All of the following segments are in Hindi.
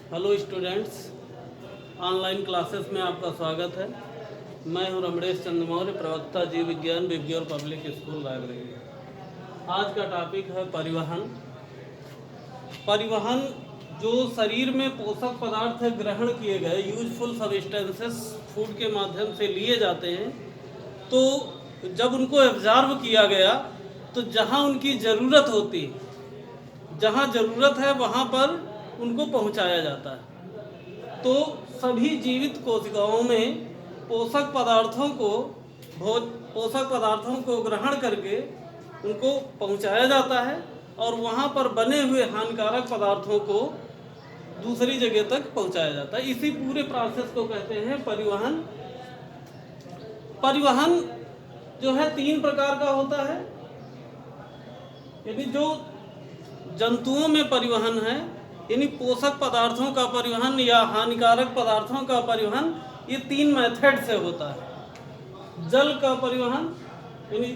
हेलो स्टूडेंट्स, ऑनलाइन क्लासेस में आपका स्वागत है। मैं हूं रमणेश चंद्र मौर्य, प्रवक्ता जीव विज्ञान विज्ञान पब्लिक स्कूल लाइब्रेरी। आज का टॉपिक है परिवहन। परिवहन जो शरीर में पोषक पदार्थ ग्रहण किए गए, यूजफुल सब्सटेंसेस फूड के माध्यम से लिए जाते हैं, तो जब उनको एब्जॉर्ब किया गया तो जहां उनकी ज़रूरत होती, जहां ज़रूरत है वहां पर उनको पहुंचाया जाता है। तो सभी जीवित कोशिकाओं में पोषक पदार्थों को ग्रहण करके उनको पहुंचाया जाता है और वहां पर बने हुए हानिकारक पदार्थों को दूसरी जगह तक पहुंचाया जाता है। इसी पूरे प्रोसेस को कहते हैं परिवहन। परिवहन जो है 3 प्रकार का होता है। यानी जो जंतुओं में परिवहन है, यानी पोषक पदार्थों का परिवहन या हानिकारक पदार्थों का परिवहन, ये 3 मेथड से होता है। जल का परिवहन, यानी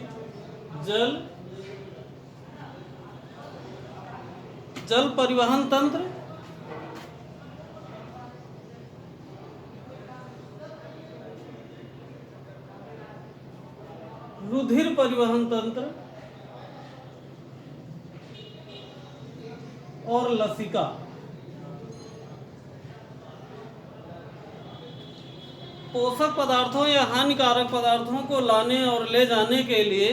जल परिवहन तंत्र, रुधिर परिवहन तंत्र और लसिका। पोषक पदार्थों या हानिकारक पदार्थों को लाने और ले जाने के लिए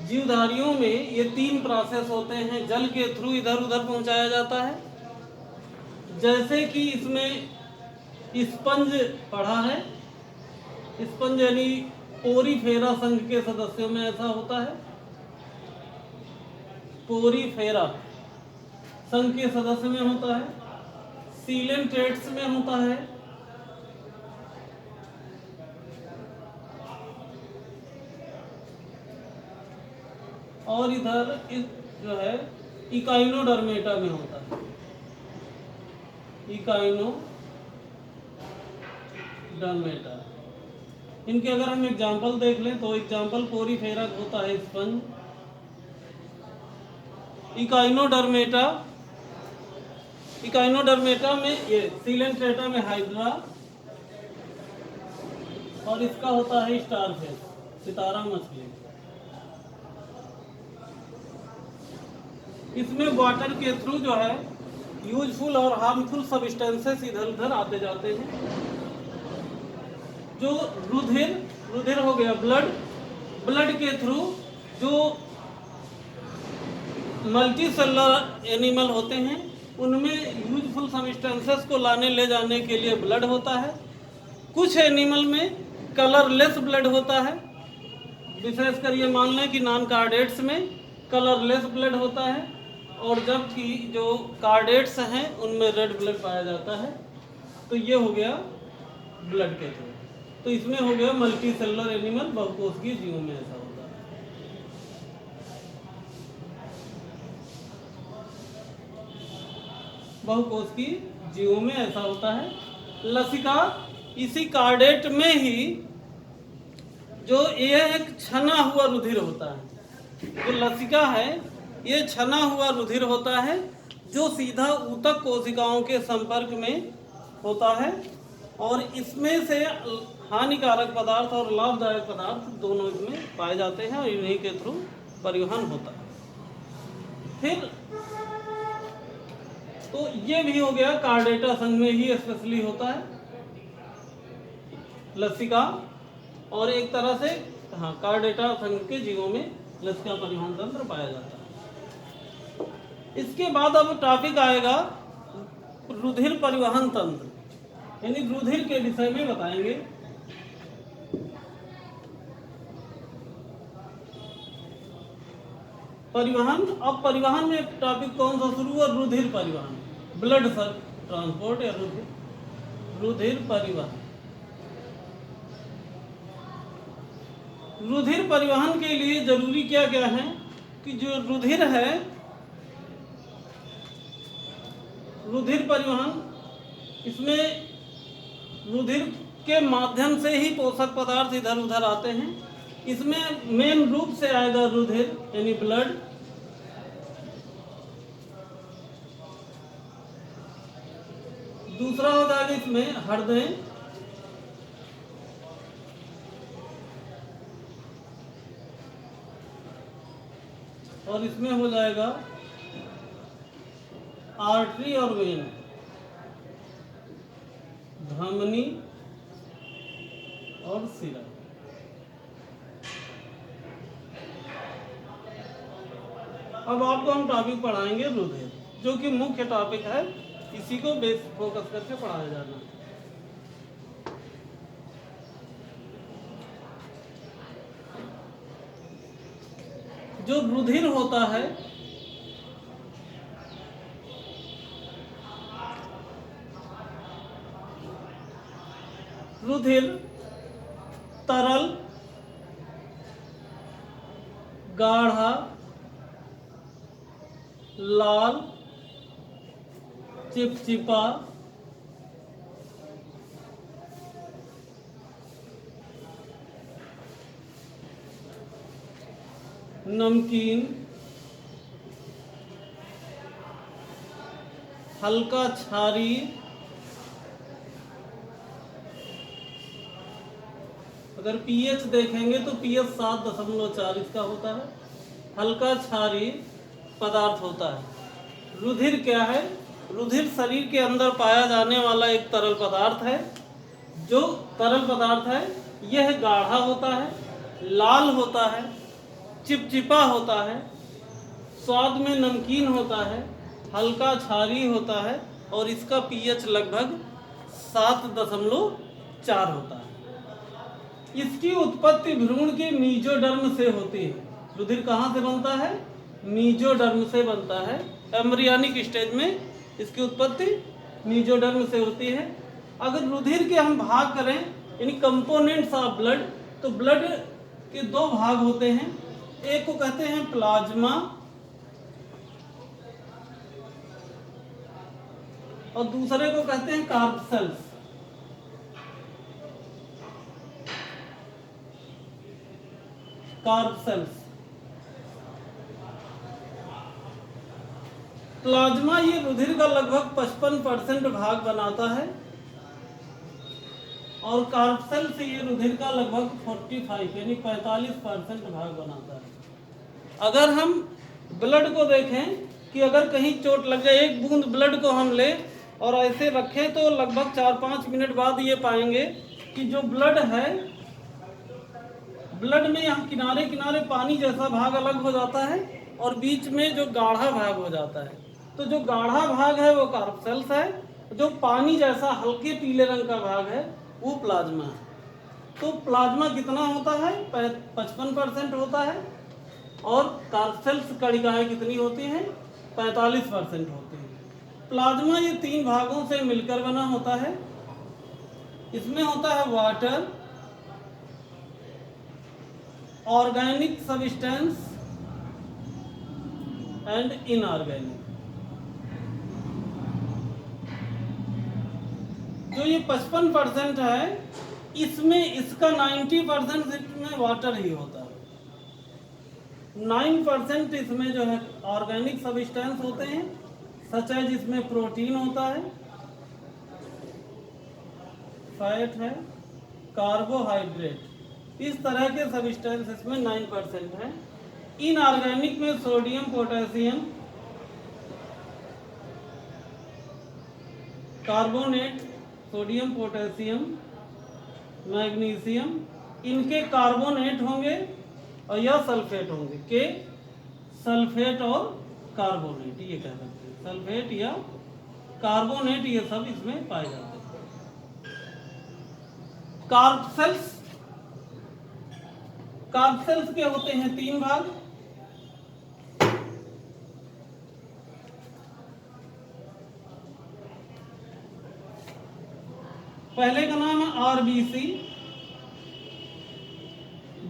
जीवधारियों में ये 3 प्रोसेस होते हैं। जल के थ्रू इधर उधर पहुंचाया जाता है, जैसे कि इसमें स्पंज पढ़ा है। स्पंज यानी पोरीफेरा संघ के सदस्यों में ऐसा होता है। पोरीफेरा संघ के सदस्य में होता है, सीलेंट्रेट्स में होता है, और इधर जो है इकाइनोडर्मेटा में होता है। इकाइनोडर्मेटा। इनके अगर हम एग्जाम्पल देख लें तो एग्जाम्पल पोरीफेरा होता है स्पंज, इकाइनोडर्मेटा में ये, सीलेंट्रेटा में हाइड्रा, और इसका होता है स्टारफिश, सितारा मछली। इसमें वाटर के थ्रू जो है यूजफुल और हार्मफुल सब्सटेंसेस इधर उधर आते जाते हैं। जो रुधिर हो गया, ब्लड के थ्रू जो मल्टी सेलुलर एनिमल होते हैं उनमें यूजफुल सब्सटेंसेस को लाने ले जाने के लिए ब्लड होता है। कुछ एनिमल में कलरलेस ब्लड होता है, विशेषकर ये मान लें कि नॉन कार्डेट्स में कलरलेस ब्लड होता है, और जबकि जो कार्डेट्स हैं उनमें रेड ब्लड पाया जाता है। तो ये हो गया ब्लड के थ्रू। तो इसमें हो गया मल्टी सेलुलर एनिमल, बहुकोशिकीय जीवों में ऐसा होता है। बहुकोशिकीय जीवों में ऐसा होता है। लसिका, इसी कार्डेट में ही जो ये एक छना हुआ रुधिर होता है। जो लसिका है ये छना हुआ रुधिर होता है जो सीधा ऊतक कोशिकाओं के संपर्क में होता है, और इसमें से हानिकारक पदार्थ और लाभदायक पदार्थ दोनों इसमें पाए जाते हैं और इन्हीं के थ्रू परिवहन होता है। फिर तो ये भी हो गया कार्डेटा संघ में ही स्पेशली होता है लसिका, और एक तरह से कार्डेटा संघ के जीवों में लसिका परिवहन तंत्र पाया जाता है। इसके बाद अब टॉपिक आएगा रुधिर परिवहन तंत्र, यानी रुधिर के विषय में बताएंगे। परिवहन, अब परिवहन में टॉपिक कौन सा शुरू हुआ? रुधिर परिवहन, ब्लड ट्रांसपोर्ट या रुधिर परिवहन। रुधिर परिवहन के लिए जरूरी क्या क्या है कि जो रुधिर है, रुधिर परिवहन, इसमें रुधिर के माध्यम से ही पोषक पदार्थ इधर उधर आते हैं। इसमें मेन रूप से आएगा रुधिर यानी ब्लड, दूसरा हो जाएगा इसमें हृदय, और इसमें हो जाएगा आर्टरी और वेन, धमनी और सिरा। अब आपको हम टॉपिक पढ़ाएंगे रुधिर, जो कि मुख्य टॉपिक है, इसी को बेस फोकस करके पढ़ाया जाना है। जो रुधिर होता है रुधिर तरल, गाढ़ा, लाल, चिपचिपा, नमकीन, हल्का क्षारीय, अगर पीएच देखेंगे तो पीएच 7.4 इसका होता है, हल्का क्षारीय पदार्थ होता है। रुधिर क्या है? रुधिर शरीर के अंदर पाया जाने वाला एक तरल पदार्थ है। जो तरल पदार्थ है यह गाढ़ा होता है, लाल होता है, चिपचिपा होता है, स्वाद में नमकीन होता है, हल्का क्षारीय होता है और इसका पीएच लगभग 7.4 होता है। इसकी उत्पत्ति भ्रूण के मीजोडर्म से होती है। रुधिर कहाँ से बनता है? मीजोडर्म से बनता है। एम्ब्रियोनिक स्टेज में इसकी उत्पत्ति मीजोडर्म से होती है। अगर रुधिर के हम भाग करें यानी कंपोनेंट्स ऑफ ब्लड, तो ब्लड के दो भाग होते हैं। एक को कहते हैं प्लाज्मा और दूसरे को कहते हैं कार्पसेल्स। कार्पसेल्स प्लाज्मा ये रुधिर का लगभग 55% भाग बनाता है और कार्पसेल्स ये रुधिर का लगभग 45 यानी 45% भाग बनाता है। अगर हम ब्लड को देखें कि अगर कहीं चोट लग जाए, एक बूंद ब्लड को हम ले और ऐसे रखें तो लगभग 4-5 मिनट बाद ये पाएंगे कि जो ब्लड है, ब्लड में यहाँ किनारे किनारे पानी जैसा भाग अलग हो जाता है और बीच में जो गाढ़ा भाग हो जाता है। तो जो गाढ़ा भाग है वो कार्पसेल्स है, जो पानी जैसा हल्के पीले रंग का भाग है वो प्लाज्मा है। तो प्लाज्मा कितना होता है? 55% होता है और कार्पसेल्स कणिकाएं कितनी होती हैं? 45% होती हैं। प्लाज्मा ये 3 भागों से मिलकर बना होता है। इसमें होता है water, organic substance and inorganic. जो ये 55% है इसमें इसका 90% इसमें वाटर ही होता है। 9% इसमें जो है ऑर्गेनिक सब्सटेंस होते हैं, सच है जिसमें प्रोटीन होता है, फैट है, कार्बोहाइड्रेट, इस तरह के सब्सटेंस इसमें 9% है। इनऑर्गेनिक में sodium, potassium, carbonate, sodium, potassium, magnesium, इनके कार्बोनेट होंगे और या सल्फेट होंगे। के सल्फेट और कार्बोनेट ये कह सकते हैं, सल्फेट या कार्बोनेट ये सब इसमें पाए जाते हैं। कार्पसेल्स, कार्पसेल्स के होते हैं 3 भाग। पहले का नाम है RBC,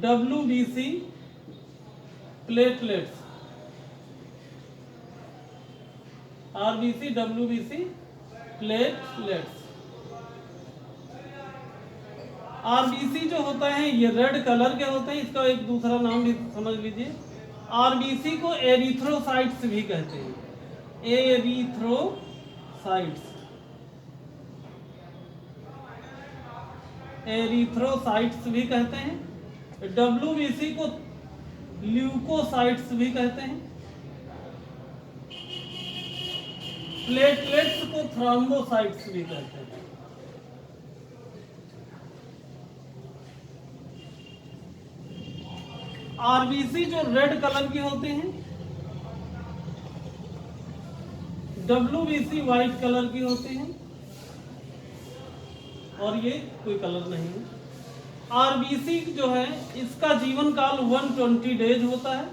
WBC, platelets. RBC, WBC, platelets. RBC जो होता है ये रेड कलर के होते हैं, इसका एक दूसरा नाम भी समझ लीजिए। आरबीसी को एरिथ्रोसाइट्स भी कहते हैं, एरिथ्रोसाइट्स। एरिथ्रोसाइट्स भी कहते हैं, WBC को ल्यूकोसाइट्स भी कहते हैं, प्लेटलेट्स को थ्रोम्बोसाइट्स भी कहते हैं। आरबीसी जो रेड कलर की होती हैं, WBC व्हाइट कलर की होती हैं, और ये कोई कलर नहीं है। आरबीसी जो है इसका जीवन काल 120 डेज होता है।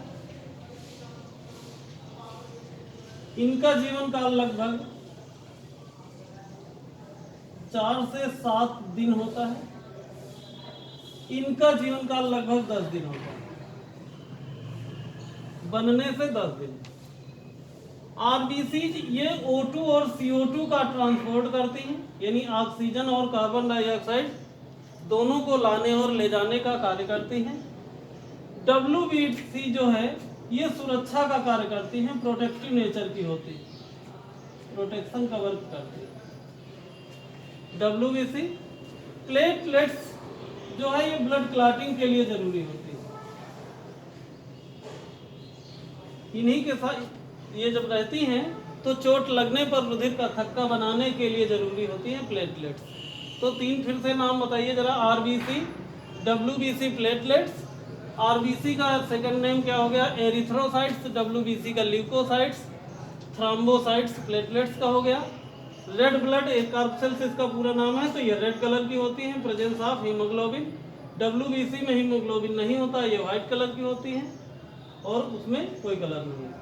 इनका जीवन काल लगभग 4 से 7 दिन होता है। इनका जीवन काल लगभग 10 दिन होता है, बनने से 10 दिन। आरबीसी ये O2 और CO2 का ट्रांसपोर्ट करती हैं, यानी ऑक्सीजन और कार्बन डाइऑक्साइड दोनों को लाने और ले जाने का कार्य करती हैं। WBC जो है ये सुरक्षा का कार्य करती हैं, प्रोटेक्टिव नेचर की होती है, प्रोटेक्शन का वर्क करती है। WBC प्लेटलेट्स जो है ये ब्लड क्लॉटिंग के लिए जरूरी होती है। इन्हीं के साथ ये जब रहती हैं तो चोट लगने पर रुधिर का थक्का बनाने के लिए जरूरी होती हैं प्लेटलेट्स। तो 3 फिर से नाम बताइए जरा। आरबीसी, WBC प्लेटलेट्स, आरबीसी का सेकंड नेम क्या हो गया? एरिथ्रोसाइट्स, WBC का ल्यूकोसाइट्स, थ्रोम्बोसाइट्स प्लेटलेट्स का हो गया। रेड ब्लड एक कार्बसेल्स इसका पूरा नाम है, तो ये रेड कलर की होती हैं, प्रेजेंस ऑफ हीमोग्लोबिन। WBC में हीमोग्लोबिन नहीं होता, ये व्हाइट कलर की होती हैं और उसमें कोई कलर नहीं है।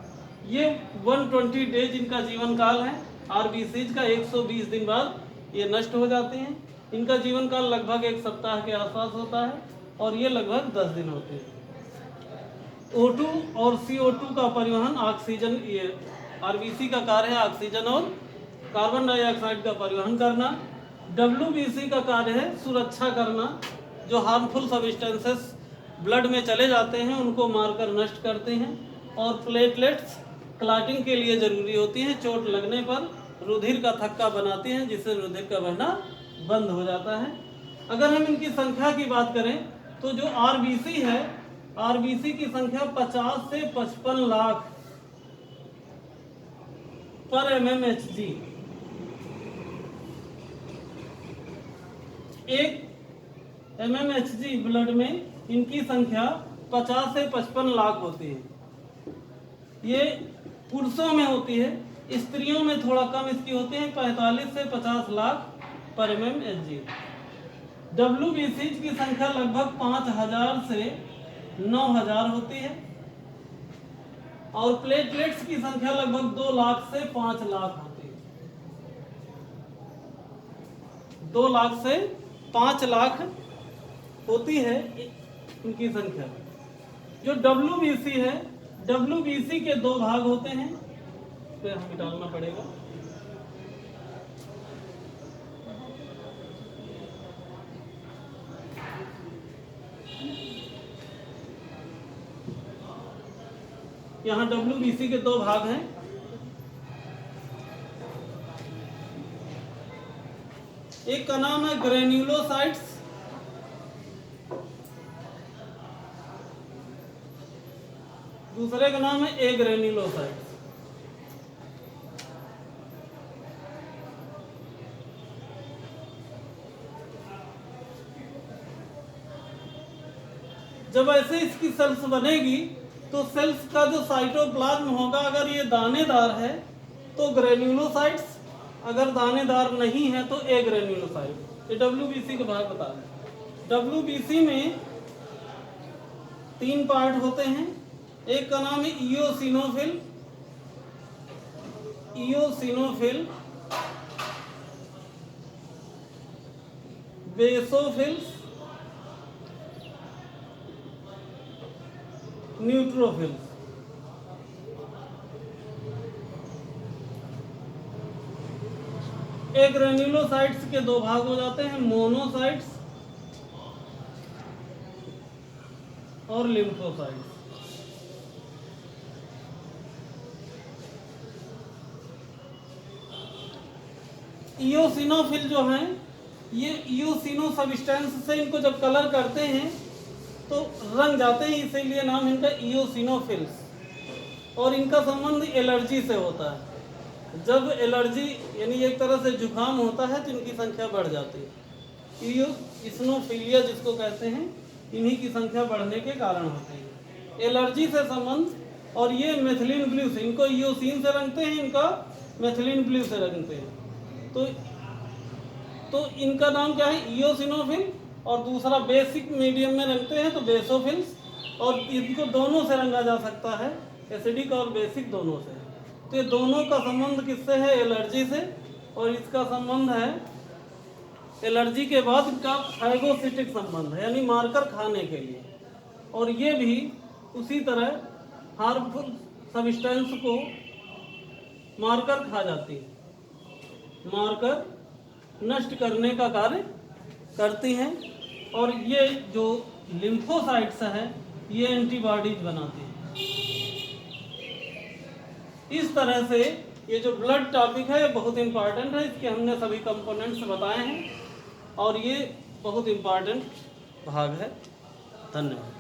ये 120 डेज इनका जीवन काल है। आरबीसीज का 120 दिन बाद ये नष्ट हो जाते हैं। इनका जीवन काल लगभग 1 सप्ताह के आसपास होता है और ये लगभग 10 दिन होते हैं। O2 और CO2 का परिवहन, ऑक्सीजन, ये आरबीसी का कार्य है ऑक्सीजन और कार्बन डाइऑक्साइड का परिवहन करना। WBC का कार्य है सुरक्षा करना, जो हार्मफुल सब्सटेंसेस ब्लड में चले जाते हैं उनको मारकर नष्ट करते हैं। और प्लेटलेट्स क्लॉटिंग के लिए जरूरी होती हैं, चोट लगने पर रुधिर का थक्का बनाती हैं जिससे रुधिर का बहना बंद हो जाता है। अगर हम इनकी संख्या की बात करें तो जो आरबीसी है, आरबीसी की संख्या 50 से 55 लाख पर mmHg। एक mmHg ब्लड में इनकी संख्या 50 से 55 लाख होती है। ये पुरुषों में होती है, स्त्रियों में थोड़ा कम इसकी होती है, 45 से 50 लाख पर mmHg। WBC की संख्या लगभग 5000 से 9000 होती है और प्लेटलेट्स की संख्या लगभग 2 लाख से 5 लाख होती है। 2 लाख से 5 लाख होती है इनकी संख्या। जो WBC है, WBC के 2 भाग होते हैं, तो हमें डालना पड़ेगा। यहाँ WBC के 2 भाग हैं। एक का नाम है ग्रेन्युलोसाइट्स, दूसरे का नाम है एग्रेन्युलोसाइट्स। जब ऐसे इसकी सेल्स बनेगी तो सेल्स का जो साइटोप्लाज्म होगा, अगर ये दानेदार है तो ग्रेन्युलोसाइट्स, अगर दानेदार नहीं है तो एग्रेन्युलोसाइट। ये WBC के भाग बता रहे हैं। WBC में 3 पार्ट होते हैं। एक का नाम है इओसिनोफिल, इओसिनोफिल, बेसोफिल्स, न्यूट्रोफिल्स। एग्रेन्युलोसाइट्स के 2 भाग हो जाते हैं, मोनोसाइट्स और लिम्फोसाइट्स। इओसिनोफिल जो हैं ये इओसिनो सब्सटेंस से इनको जब कलर करते हैं तो रंग जाते हैं, इसीलिए नाम इनका इओसिनोफिल्स। और इनका संबंध एलर्जी से होता है। जब एलर्जी यानी एक तरह से जुकाम होता है तो इनकी संख्या बढ़ जाती है। इओसिनोफिलिया जिसको कहते हैं, इन्हीं की संख्या बढ़ने के कारण होती है। एलर्जी से संबंध। और ये मेथिलीन ब्लू से, इनको इओसिन से रंगते हैं, इनका मेथिलीन ब्लू से रंगते हैं। तो इनका नाम क्या है, इओसिनोफिल। और दूसरा बेसिक मीडियम में रंगते हैं तो बेसोफिल्स। और इनको दोनों से रंगा जा सकता है, एसिडिक और बेसिक दोनों से। तो ये दोनों का संबंध किससे है, एलर्जी से। और इसका संबंध है एलर्जी के बाद इनका फाइगोसिटिक संबंध है, यानी मारकर खाने के लिए। और ये भी उसी तरह हार्मफुल सब्सटेंस को मारकर खा जाती है, मारकर नष्ट करने का कार्य करती हैं। और ये जो लिम्फोसाइट्स हैं ये एंटीबॉडीज बनाती हैं। इस तरह से ये जो ब्लड टॉपिक है बहुत इम्पॉर्टेंट है, इसके हमने सभी कंपोनेंट्स बताए हैं और ये बहुत इम्पॉर्टेंट भाग है। धन्यवाद।